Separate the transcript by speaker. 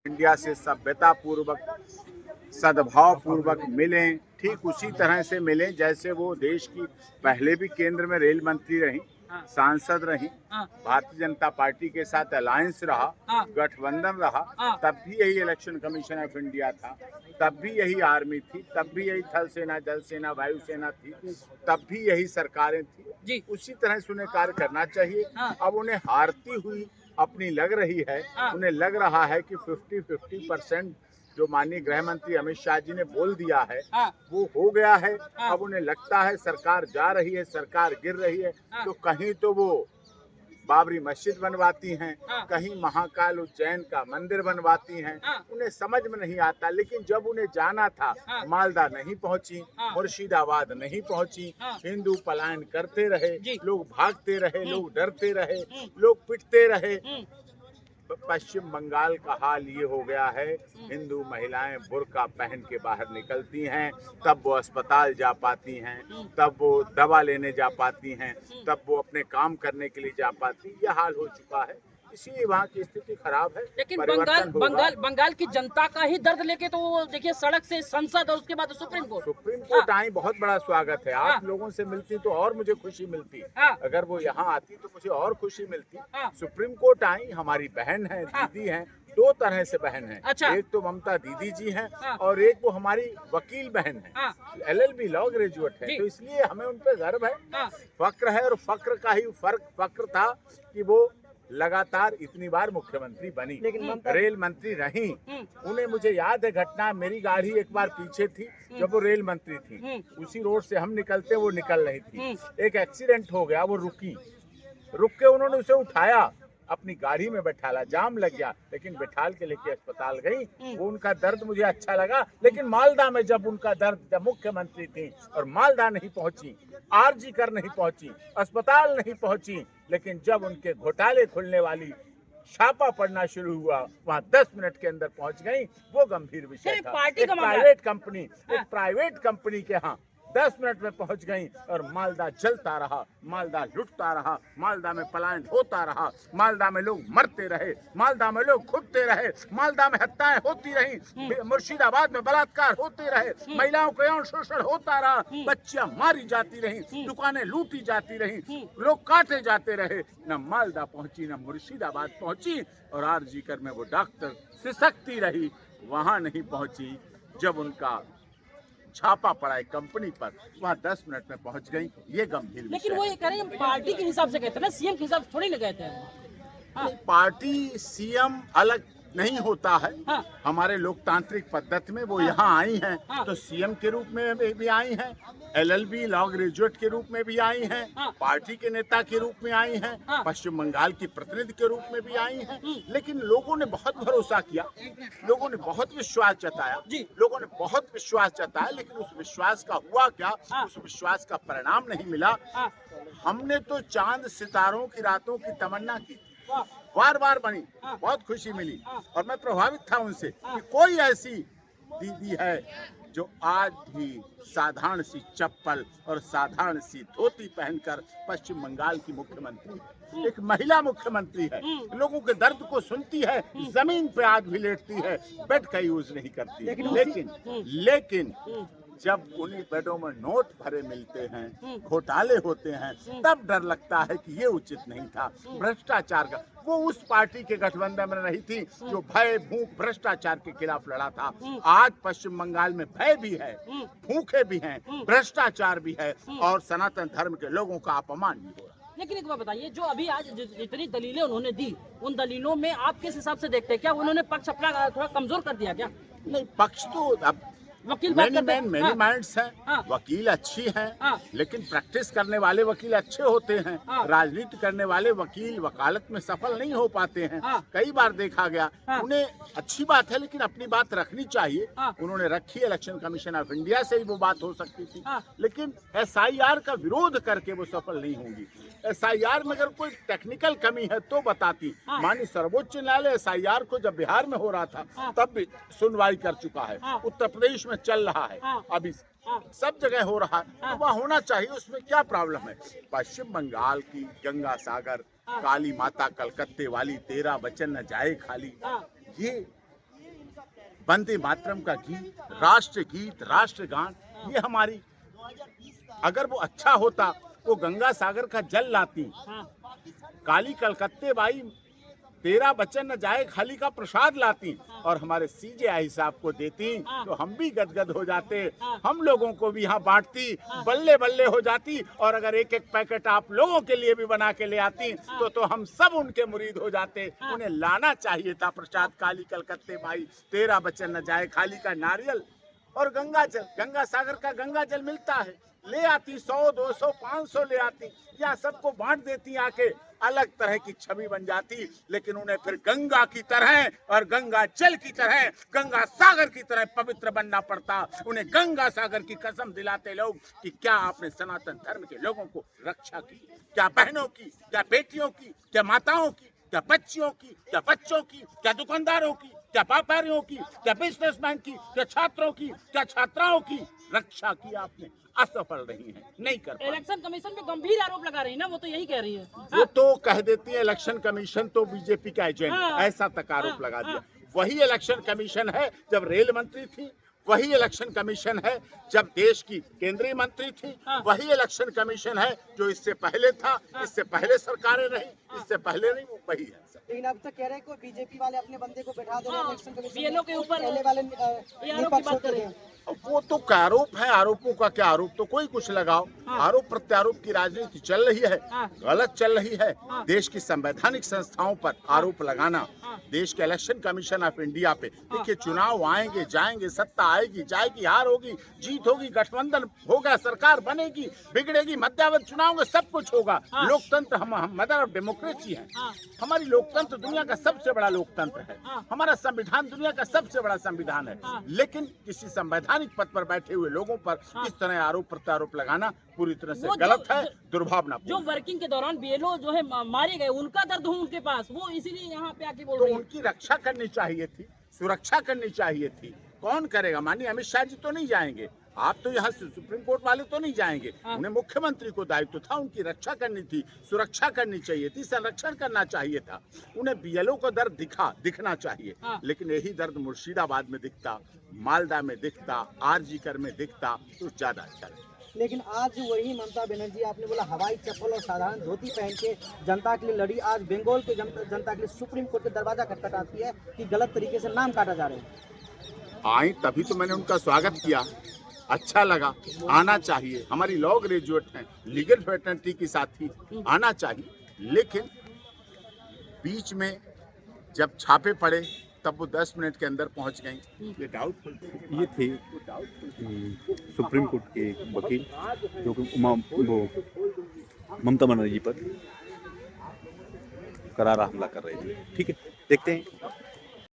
Speaker 1: India से सभ्यता पूर्वक सद्भाव पूर्वक मिलें, ठीक उसी तरह से मिलें जैसे वो देश की पहले भी केंद्र में रेल मंत्री रही, सांसद रही, भारतीय जनता पार्टी के साथ अलायंस रहा, गठबंधन रहा, तब भी यही इलेक्शन कमीशन ऑफ इंडिया था, तब भी यही आर्मी थी, तब भी यही थल सेना, जल सेना, वायु सेना थी, तब भी यही सरकारें थी। उसी तरह से उन्हें कार्य करना चाहिए। अब उन्हें हारती हुई अपनी लग रही है, उन्हें लग रहा है कि 50-50% जो माननीय गृह मंत्री अमित शाह जी ने बोल दिया है वो हो गया है। अब उन्हें लगता है सरकार जा रही है, सरकार गिर रही है, तो कहीं तो वो बाबरी मस्जिद बनवाती हैं, कहीं महाकाल उज्जैन का मंदिर बनवाती हैं। उन्हें समझ में नहीं आता, लेकिन जब उन्हें जाना था मालदा नहीं पहुंची, मुर्शिदाबाद नहीं पहुंची, हिंदू पलायन करते रहे, लोग भागते रहे, लोग डरते रहे, लोग पिटते रहे। पश्चिम बंगाल का हाल ये हो गया है, हिंदू महिलाएं बुर्का पहन के बाहर निकलती हैं, तब वो अस्पताल जा पाती हैं, तब वो दवा लेने जा पाती हैं, तब वो अपने काम करने के लिए जा पाती। ये हाल हो चुका है, इसीलिए वहाँ की स्थिति खराब है।
Speaker 2: लेकिन बंगाल की जनता का ही दर्द लेके तो देखिए सड़क से संसद और उसके बाद सुप्रीम कोर्ट
Speaker 1: आई, बहुत बड़ा स्वागत है। आप लोगों से मिलती तो और मुझे खुशी मिलती, अगर वो यहाँ आती तो मुझे और खुशी मिलती। सुप्रीम कोर्ट आई, हमारी बहन है, दीदी है, दो तरह से बहन है। एक तो ममता दीदी जी हैं और एक वो हमारी वकील बहन है, LLB लॉ ग्रेजुएट है, तो इसलिए हमें उन पर गर्व है, फक्र है। और फक्र का ही फक्र था कि वो लगातार इतनी बार मुख्यमंत्री बनी, रेल मंत्री रही। उन्हें मुझे याद है घटना, मेरी गाड़ी एक बार पीछे थी जब वो रेल मंत्री थी, उसी रोड से हम निकलते वो निकल रही थी, एक एक्सीडेंट हो गया, वो रुक के उन्होंने उसे उठाया, अपनी गाड़ी में बैठाला, जाम लग गया, लेकिन बैठाल के लेके अस्पताल गई। वो उनका दर्द मुझे अच्छा लगा। लेकिन मालदा में जब उनका दर्द, जब मुख्यमंत्री थी और मालदा नहीं पहुंची, आरजी कर नहीं पहुंची, अस्पताल नहीं पहुंची, लेकिन जब उनके घोटाले खुलने वाली छापा पड़ना शुरू हुआ, वहाँ 10 मिनट के अंदर पहुंच गई। वो गंभीर विषय था। एक प्राइवेट कंपनी के यहाँ 10 मिनट में पहुंच गई और मालदा जलता रहा, मालदा लुटता रहा, मालदा में पलायन होता रहा, मालदा में लोग मरते रहे, मालदा में लोग खुदते रहे, मालदा में हत्याएं होती रही, मुर्शिदाबाद में बलात्कार होते रहे, महिलाओं को यौन शोषण होता रहा, बच्चियां मारी जाती रही, दुकानें लूटी जाती रही, लोग काटे जाते रहे। न मालदा पहुंची, न मुर्शिदाबाद पहुंची, और आरजी कर में वो डॉक्टर सिसकती रही, वहां नहीं पहुंची। जब उनका छापा पड़ा है कंपनी पर, वहाँ 10 मिनट में पहुंच गई। ये गंभीर,
Speaker 2: लेकिन वो ये कह रहे हैं पार्टी के हिसाब से कहते हैं ना, सीएम के हिसाब से थोड़ी ना कहते हैं।
Speaker 1: पार्टी सीएम अलग नहीं होता है। हमारे लोकतांत्रिक पद्धति में वो यहाँ आई हैं तो सीएम के रूप में भी आई हैं, LLB लॉ ग्रेजुएट के रूप में भी आई हैं, पार्टी के नेता के रूप में आई हैं, पश्चिम बंगाल की प्रतिनिधि के रूप में भी आई हैं। लेकिन लोगों ने बहुत भरोसा किया, लोगों ने बहुत विश्वास जताया, लेकिन उस विश्वास का हुआ क्या? उस विश्वास का परिणाम नहीं मिला। हमने तो चांद सितारों की रातों की तमन्ना की, बार बनी, बहुत खुशी मिली, और मैं प्रभावित था उनसे कि कोई ऐसी दीदी है जो आज भी साधारण सी चप्पल और साधारण सी धोती पहनकर पश्चिम बंगाल की मुख्यमंत्री, एक महिला मुख्यमंत्री है, लोगों के दर्द को सुनती है, जमीन पे आज भी लेटती है, बेड का यूज नहीं करती। लेकिन जब उन्हीं बेडों में नोट भरे मिलते हैं, घोटाले होते हैं, तब डर लगता है कि ये उचित नहीं था। भ्रष्टाचार का, वो उस पार्टी के गठबंधन में नहीं थी जो भय भूख भ्रष्टाचार के खिलाफ लड़ा था। आज पश्चिम बंगाल में भय भी है, भूखे भी हैं, भ्रष्टाचार भी है, और सनातन धर्म के लोगों का अपमान भी हो रहा है।
Speaker 2: लेकिन एक बात बताइए, जो अभी आज जितनी दलीलें उन्होंने दी, उन दलीलों में आप किस हिसाब से देखते हैं? क्या उन्होंने पक्ष अपना थोड़ा कमजोर कर दिया क्या?
Speaker 1: नहीं, पक्ष तो अब
Speaker 2: वकील
Speaker 1: मेनी माइंड्स हैं, वकील अच्छी हैं, लेकिन प्रैक्टिस करने वाले वकील अच्छे होते हैं। राजनीति करने वाले वकील वकालत में सफल नहीं हो पाते हैं, कई बार देखा गया। उन्हें अच्छी बात है, लेकिन अपनी बात रखनी चाहिए। उन्होंने रखी, इलेक्शन कमीशन ऑफ इंडिया से ही वो बात हो सकती थी, लेकिन SIR का विरोध करके वो सफल नहीं होंगी। SIR में अगर कोई टेक्निकल कमी है तो बताती। माननीय सर्वोच्च न्यायालय SIR को जब बिहार में हो रहा था तब भी सुनवाई कर चुका है, उत्तर प्रदेश में चल रहा है, अभी सब जगह हो रहा है, तो वह होना चाहिए, उसमें क्या प्रॉब्लम है? पश्चिम बंगाल की गंगा सागर, काली माता कलकत्ते वाली, तेरा वचन न जाए खाली, ये वंदे मातरम का गीत, राष्ट्र गीत, राष्ट्रगान, ये हमारी, अगर वो अच्छा होता वो गंगा सागर का जल लाती। काली कलकत्ते बाई तेरा बच्चन न जाए खाली का प्रसाद लाती और हमारे CJI साहब को देती तो हम भी गदगद हो जाते, हम लोगों को भी यहाँ बांटती, बल्ले बल्ले हो जाती। और अगर एक एक पैकेट आप लोगों के लिए भी बना के ले आती तो हम सब उनके मुरीद हो जाते। उन्हें लाना चाहिए था प्रसाद, काली कलकत्ते बाई तेरा बच्चन न जाए खाली का नारियल और गंगा जल, गंगा सागर का गंगा जल मिलता है, ले आती 100, 200, 500 ले आती, या सबको बांट देती आके, अलग तरह की छवि बन जाती। लेकिन उन्हें फिर गंगा की तरह और गंगा जल की तरह, गंगा सागर की तरह पवित्र बनना पड़ता। उन्हें गंगा सागर की कसम दिलाते लोग कि क्या आपने सनातन धर्म के लोगों को रक्षा की, क्या बहनों की, क्या बेटियों की, क्या माताओं की, क्या बच्चियों की, क्या बच्चों की, क्या दुकानदारों की, क्या व्यापारियों की, क्या बिजनेसमैन की, क्या छात्रों की, क्या छात्राओं की रक्षा की आपने? असफल रही है, नहीं कर पाई।
Speaker 2: इलेक्शन कमीशन पे गंभीर आरोप लगा रही है ना, वो तो यही कह रही है।
Speaker 1: वो तो कह देती है इलेक्शन कमीशन तो बीजेपी का एजेंट, ऐसा तक आरोप लगा दिया। वही इलेक्शन कमीशन है जब रेल मंत्री थी, वही इलेक्शन कमीशन है जब देश की केंद्रीय मंत्री थी, वही इलेक्शन कमीशन है जो इससे पहले था, इससे पहले सरकारें रही, इससे पहले नहीं, वो वही है।
Speaker 3: लेकिन अब तक कह रहे हैं कि बीजेपी वाले अपने बंदे को बैठा दे रहे हैं इलेक्शन कमीशन
Speaker 2: BLO के ऊपर
Speaker 3: पहले वाले
Speaker 2: आरोप की बात कर रहे हैं।
Speaker 1: वो तो आरोप है, आरोपों का क्या आरोप, तो कोई कुछ लगाओ। आरोप प्रत्यारोप की राजनीति चल रही है, गलत चल रही है। देश की संवैधानिक संस्थाओं पर आरोप लगाना, देश के इलेक्शन कमीशन ऑफ इंडिया पे, देखिए चुनाव आएंगे जाएंगे, सत्ता आएगी जाएगी, हार होगी जीत होगी, गठबंधन होगा, सरकार बनेगी बिगड़ेगी, मध्यावधि चुनाव में सब कुछ होगा। लोकतंत्र हम मदर ऑफ डेमोक्रेसी है, हमारी लोकतंत्र दुनिया का सबसे बड़ा लोकतंत्र है, हमारा संविधान दुनिया का सबसे बड़ा संविधान है। लेकिन किसी संवैधानिक पद पर बैठे हुए लोगों पर इस तरह आरोप प्रत्यारोप लगाना पूरी तरह से गलत है, दुर्भावना।
Speaker 2: जो वर्किंग के दौरान BLO जो है मारे गए, उनका दर्द हो उनके पास, वो इसीलिए यहाँ पे आके बोल रहे हैं।
Speaker 1: उनकी रक्षा करनी चाहिए थी, सुरक्षा करनी चाहिए थी। कौन करेगा? माननीय अमित शाह जी तो नहीं जाएंगे, आप तो यहाँ सुप्रीम कोर्ट वाले तो नहीं जाएंगे। उन्हें मुख्यमंत्री को दायित्व था, उनकी रक्षा करनी थी, सुरक्षा करनी चाहिए थी, संरक्षण करना चाहिए था। उन्हें BLO का दर्द दिखना चाहिए। लेकिन यही दर्द मुर्शिदाबाद में दिखता, मालदा में दिखता, RG-कर में दिखता तो ज्यादा अच्छा लगता।
Speaker 3: लेकिन आज वही ममता बनर्जी, आपने बोला हवाई चप्पल और साधारण धोती पहन के जनता के लिए लड़ी, आज बंगाल के जनता के लिए सुप्रीम कोर्ट के दरवाजा खटखटाती है कि गलत तरीके से नाम काटा जा रहे हैं।
Speaker 1: आई तभी तो मैंने उनका स्वागत किया, अच्छा लगा, आना चाहिए। हमारी लॉ ग्रेजुएट हैं, लीगल फ्रेटर्निटी की साथी, आना चाहिए। लेकिन बीच में जब छापे पड़े तब वो 10 मिनट के अंदर पहुंच गई, ये डाउटफुल।
Speaker 4: ये थे सुप्रीम कोर्ट के वकील जो कि ममता बनर्जी पर करारा हमला कर रहे थे। ठीक है, देखते हैं